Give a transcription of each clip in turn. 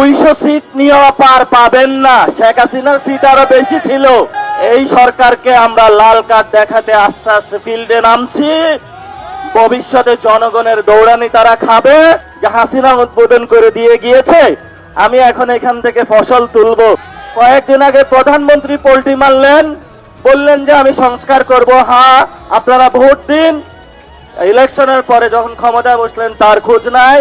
200 seat নিয়েও পার পাবেন না। শেখ হাসিনার সিট আরো বেশি ছিল। এই সরকারকে আমরা লাল কার্ড দেখাতে আস্তে আস্তে ফিল্ডে নামছি। ভবিষ্যতে জনগণের দৌড়ানি তারা খাবে। যে হাসিনা উদ্বোধন করে দিয়ে গিয়েছে, আমি এখন এখান থেকে ফসল তুলবো। কয়েকদিন আগে প্রধানমন্ত্রী পোল্টি মারলেন, বললেন যে আমি সংস্কার করব। হ্যাঁ, আপনারা ভোট দিন। ইলেকশনের পরে যখন ক্ষমতায় বসলেন তার খোঁজ নাই।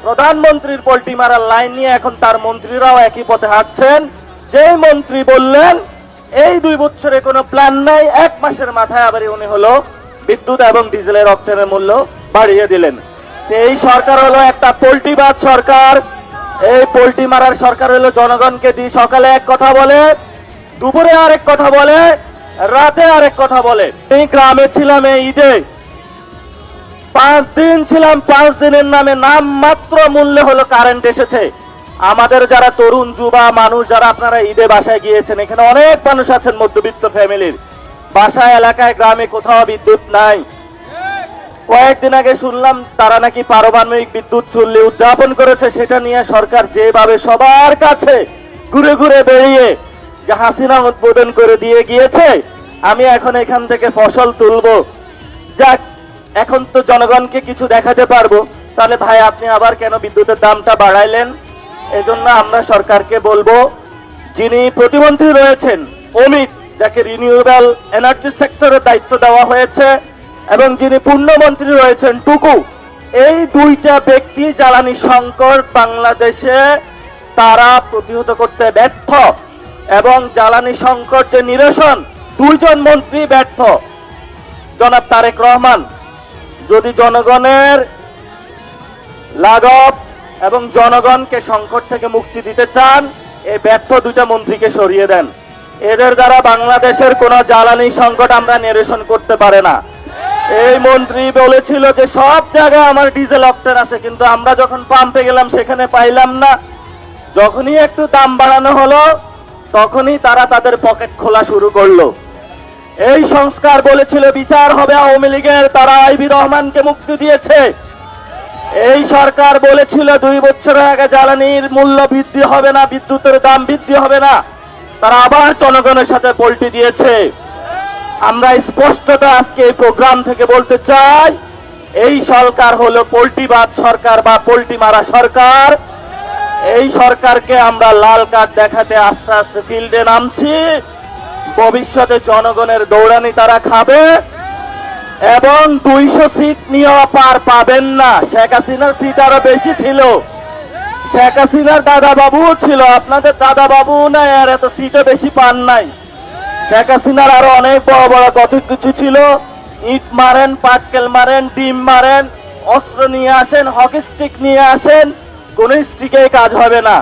প্রধানমন্ত্রীর পোল্টি মারার লাইন নিয়ে এখন তার মন্ত্রীরাও একই পথে হাঁটছেন। যেই মন্ত্রী বললেন এই 2 বছরে কোনো প্ল্যান নাই, 1 মাসের মাথায় আবার উনি হলো বিদ্যুৎ এবং ডিজেলের অক্টেনের মূল্য বাড়িয়ে দিলেন। এই সরকার হলো একটা পোল্টিবাজ সরকার। এই পোল্টি মারার সরকার হলো জনগণকে দিয়ে সকালে এক কথা বলে, দুপুরে আরেক কথা বলে, রাতে আরেক কথা বলে। এই গ্রামে ছিলাম এই ঈদে, 5 দিন ছিলাম। 5 দিনের নামে নাম মাত্র মূল্যে হলো কারেন্ট এসেছে। আমাদের যারা তরুণ যুবা মানুষ, যারা আপনারা ঈদে বাসায় গিয়েছেন, এখানে অনেক মানুষ আছেন মধ্যবিত্ত ফ্যামিলির। বাসায় এলাকায় গ্রামে কোথাও বিদ্যুৎ নাই। কয়েকদিন আগে শুনলাম তারা নাকি পারমাণবিক বিদ্যুৎ চুল্লি উদযাপন করেছে। সেটা নিয়ে সরকার যেভাবে সবার কাছে ঘুরে ঘুরে বেরিয়ে যে হাসিনা উদ্বোধন করে দিয়ে গিয়েছে, আমি এখন এখান থেকে ফসল তুলবো। যাক, এখন তো জনগণকে কিছু দেখাতে পারবো। তাহলে ভাই আপনি আবার কেন বিদ্যুতের দামটা বাড়াইলেন? এজন্য আমরা সরকারকে বলবো, যিনি প্রতিমন্ত্রী রয়েছেন অমিত, যাকে রিনিউয়েবল এনার্জি সেক্টরের দায়িত্ব দেওয়া হয়েছে, এবং যিনি পূর্ণমন্ত্রী রয়েছেন টুকু, এই 2টা ব্যক্তি জ্বালানি সংকট বাংলাদেশে তারা প্রতিহত করতে ব্যর্থ, এবং জ্বালানি সংকট যে নিরসন 2 জন মন্ত্রী ব্যর্থ। জনাব তারেক রহমান, যদি জনগণের লাঘব এবং জনগণকে সংকট থেকে মুক্তি দিতে চান, এই ব্যর্থ 2টা মন্ত্রীকে সরিয়ে দেন। এদের দ্বারা বাংলাদেশের কোনো জ্বালানি সংকট আমরা নিরসন করতে পারে না। এই মন্ত্রী বলেছিল যে সব জায়গায় আমার ডিজেল অক্টেন আছে, কিন্তু আমরা যখন পাম্পে গেলাম সেখানে পাইলাম না। যখনই একটু দাম বাড়ানো হলো তখনই তারা তাদের পকেট খোলা শুরু করলো। এই সংস্কার বলেছিল বিচার হবে আওয়ামী লীগের, তারা আইবি রহমানকে মুক্তি দিয়েছে। এই সরকার বলেছিল 2 বছর আগে জ্বালানির মূল্য বৃদ্ধি হবে না, বিদ্যুতের দাম বৃদ্ধি হবে না, তারা আবার জনগণের সাথে পল্টি দিয়েছে। আমরা স্পষ্টত আজকে এই প্রোগ্রাম থেকে বলতে চাই, এই সরকার হলো পোল্টিবাজ সরকার বা পোল্টি মারা সরকার। এই সরকারকে আমরা লাল কার্ড দেখাতে আস্তে আস্তে ফিল্ডে নামছি। ভবিষ্যতে জনগণের দৌড়ানি তারা খাবে, এবং 200 সিট নিয়েও পার পাবেন না। শেখ হাসিনার সিট আরো বেশি ছিল। শেখ হাসিনার দাদা বাবু ছিল, আপনাদের দাদা বাবু নাই, আর এত সিটও বেশি পান নাই। শেখ হাসিনার আরো অনেক বড় বড় কত কিছু ছিল। ইট মারেন, পাটকেল মারেন, ডিম মারেন, অস্ত্র নিয়ে আসেন, হকি স্টিক নিয়ে আসেন, কোন স্টিকেই কাজ হবে না।